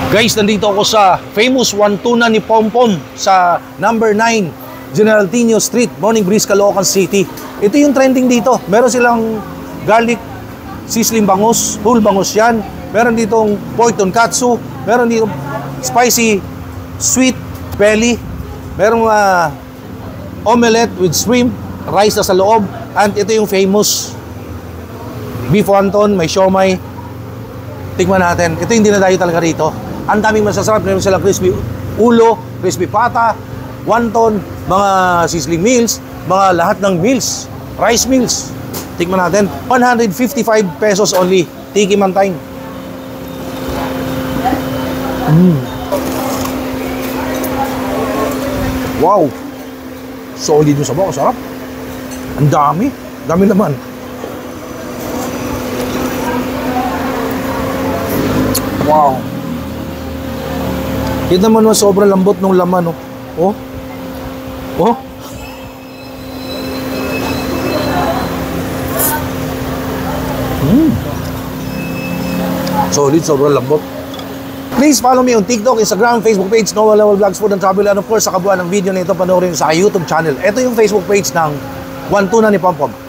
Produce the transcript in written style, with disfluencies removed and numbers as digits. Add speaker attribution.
Speaker 1: Guys, nandito ako sa famous Wantunan ni Pompom sa number 9 General Tino Street, Morning Breeze, Caloocan City. Ito yung trending dito. Meron silang garlic sizzling bangus, whole bangus yan. Meron ditong pork tonkatsu, meron ditong spicy sweet belly, merong omelette with shrimp, rice na sa loob, and ito yung famous beef wonton, may siomai. Tikman natin. Ito yung dinadayo talaga rito. Ang daming masasarap. Meron silang crispy ulo, crispy pata, wonton, mga sizzling meals, mga lahat ng meals, rice meals. Tikman natin. 155 pesos only. Tiki Mantine. Wow. Solid yung sabaw. Sarap. Ang dami. Dami naman. Wow. Kita mo naman sobrang lambot ng laman, oh. Oh. Oh. Solid, sobrang lambot. Please follow me on TikTok, Instagram, Facebook page, Noah Lawal Vlogs, Food and Travel, and of course, sa kabuuan ng video na ito, panoorin sa YouTube channel. Ito yung Facebook page ng Wantunan ni Pompom.